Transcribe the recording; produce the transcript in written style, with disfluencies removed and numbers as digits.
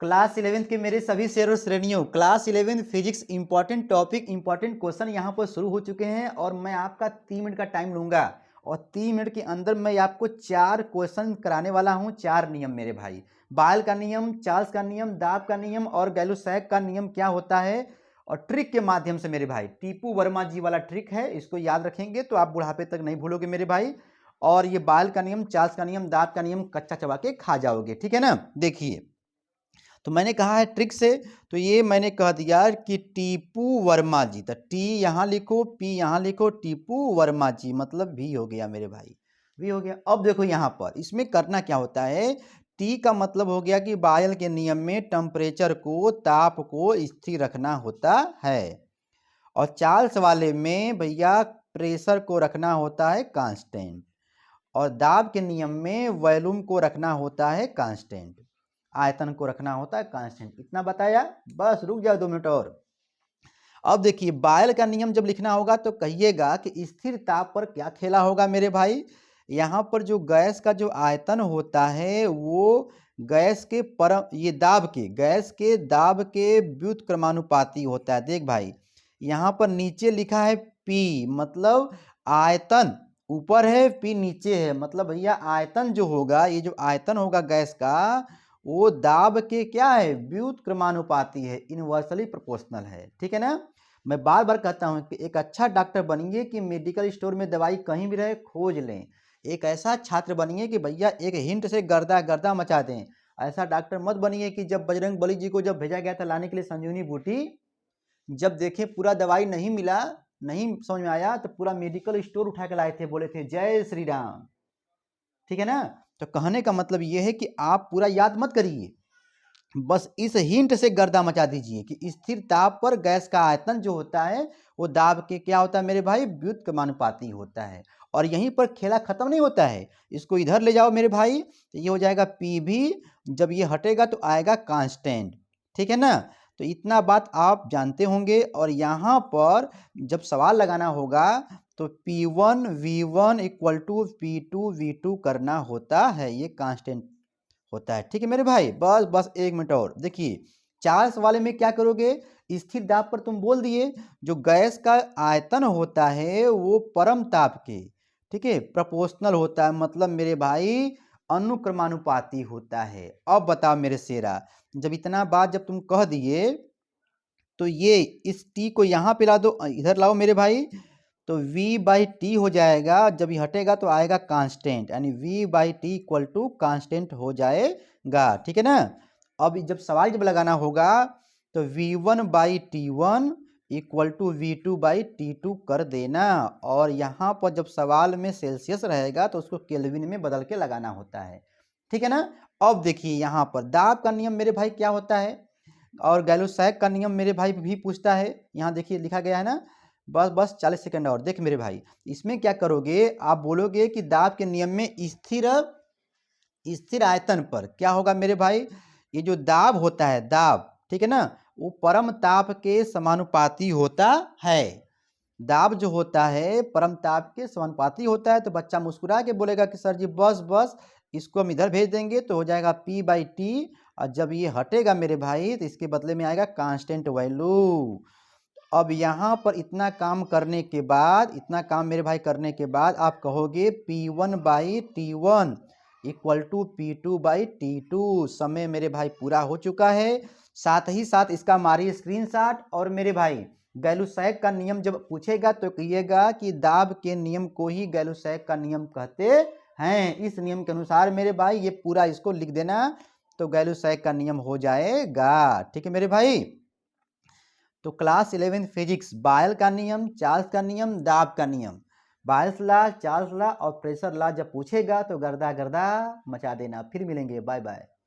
Class 11th के मेरे सभी शेर और श्रेणियों, class 11th physics important topic important question यहाँ पर शुरू हो चुके हैं और मैं आपका 3 मिनट का टाइम लूंगा और 3 मिनट के अंदर मैं आपको 4 क्वेश्चन कराने वाला हूँ। 4 नियम मेरे भाई, बायल का नियम, चार्ल्स का नियम, दाब का नियम और गैलुसैग का नियम क्या होता है और ट्रिक के माध्यम से मेरे भाई, टीपू वर्मा जी वाला ट्रिक है, इसको याद रखेंगे तो आप बुढ़ापे तक नहीं भूलोगे मेरे भाई। और ये बायल का नियम, चार्ल्स का नियम, दाब का नियम कच्चा चबा के खा जाओगे, ठीक है ना। देखिए, तो मैंने कहा है ट्रिक से, तो ये मैंने कह दिया कि टीपू वर्मा जी, तो टी यहाँ लिखो, पी यहाँ लिखो, टीपू वर्मा जी मतलब भी हो गया मेरे भाई, भी हो गया। अब देखो यहाँ पर इसमें करना क्या होता है, टी का मतलब हो गया कि बायल के नियम में टेम्परेचर को, ताप को स्थिर रखना होता है और चार्ल्स वाले में भैया प्रेशर को रखना होता है कांस्टेंट और दाब के नियम में वॉल्यूम को रखना होता है कांस्टेंट, आयतन को रखना होता है कांस्टेंट। इतना बताया, बस रुक जाओ 2 मिनट और। अब देखिए, बायल का नियम जब लिखना होगा तो कहिएगा कि स्थिर ताप पर क्या खेला होगा मेरे भाई। यहाँ पर जो गैस का जो आयतन होता है वो गैस के ये गैस के दाब के व्युत्क्रमानुपाती होता है। देख भाई, यहाँ पर नीचे लिखा है P मतलब आयतन ऊपर है, P नीचे है, मतलब भैया आयतन जो होगा, ये जो आयतन होगा गैस का, वो दाब के क्या है, व्युत्क्रमानुपाती है, इनवर्सली प्रोपोर्शनल है, ठीक है ना। मैं बार बार कहता हूं कि एक अच्छा डॉक्टर बनिए कि मेडिकल स्टोर में दवाई कहीं भी रहे खोज लें। एक ऐसा छात्र बनिए कि भैया एक हिंट से गर्दा गर्दा मचा दें। ऐसा डॉक्टर मत बनिए कि जब बजरंग बली जी को जब भेजा गया था लाने के लिए संजीवनी बूटी, जब देखे पूरा दवाई नहीं मिला, नहीं समझ में आया, तो पूरा मेडिकल स्टोर उठा के लाए थे, बोले थे जय श्री राम, ठीक है ना। तो कहने का मतलब यह है कि आप पूरा याद मत करिए, बस इस हिंट से गर्दा मचा दीजिए कि स्थिर ताप पर गैस का आयतन जो होता है वो दाब के क्या होता है मेरे भाई, व्युत्क्रमानुपाती होता है। और यहीं पर खेला खत्म नहीं होता है, इसको इधर ले जाओ मेरे भाई, तो ये हो जाएगा पी भी, जब ये हटेगा तो आएगा कांस्टेंट, ठीक है ना। तो इतना बात आप जानते होंगे और यहाँ पर जब सवाल लगाना होगा तो P1 V1 equal to P2 V2 करना होता है, ये कांस्टेंट होता है, ठीक है मेरे भाई। बस बस 1 मिनट और। देखिए, चार्ल्स वाले में क्या करोगे, स्थिर दाब पर तुम बोल दिए जो गैस का आयतन होता है वो परम ताप के, ठीक है, प्रोपोर्शनल होता है, मतलब मेरे भाई अनुक्रमानुपाती होता है। अब बताओ मेरे शेरा, जब इतना बात जब तुम कह दिए तो ये इस टी को यहाँ पे ला दो, इधर लाओ मेरे भाई, तो V/T हो जाएगा, जब ये हटेगा तो आएगा कांस्टेंट, यानी V/T इक्वल टू कांस्टेंट हो जाएगा, ठीक है ना। अब जब सवाल जब लगाना होगा तो V1/T1 इक्वल टू V2/T2 कर देना और यहाँ पर जब सवाल में सेल्सियस रहेगा तो उसको केल्विन में बदल के लगाना होता है, ठीक है ना। अब देखिए, यहाँ पर दाब का नियम मेरे भाई क्या होता है और गैलुसैग का नियम मेरे भाई भी पूछता है, यहाँ देखिए लिखा गया है ना। बस बस 40 सेकंड और। देख मेरे भाई, इसमें क्या करोगे, आप बोलोगे कि दाब के नियम में स्थिर स्थिर आयतन पर क्या होगा मेरे भाई, ये जो दाब होता है, दाब, ठीक है ना, वो परम ताप के समानुपाती होता है। दाब जो होता है परम ताप के समानुपाती होता है। तो बच्चा मुस्कुरा के बोलेगा कि सर जी बस बस, इसको हम इधर भेज देंगे तो हो जाएगा P/T और जब ये हटेगा मेरे भाई तो इसके बदले में आएगा कांस्टेंट वैल्यू। अब यहाँ पर इतना काम करने के बाद, इतना काम मेरे भाई करने के बाद आप कहोगे P1/T1 इक्वल टू P2/T2। समय मेरे भाई पूरा हो चुका है, साथ ही साथ इसका मारिए स्क्रीनशॉट। और मेरे भाई, गैलुसैग का नियम जब पूछेगा तो कहिएगा कि दाब के नियम को ही गैलुसैग का नियम कहते हैं। इस नियम के अनुसार मेरे भाई ये पूरा इसको लिख देना, तो गैलुसैग का नियम हो जाएगा, ठीक है मेरे भाई। तो क्लास 11 फिजिक्स, बायल का नियम, चार्ल्स का नियम, दाब का नियम, बायल्स लॉ, चार्ल्स लॉ और प्रेशर लॉ जब पूछेगा तो गर्दा गर्दा मचा देना। फिर मिलेंगे, बाय बाय।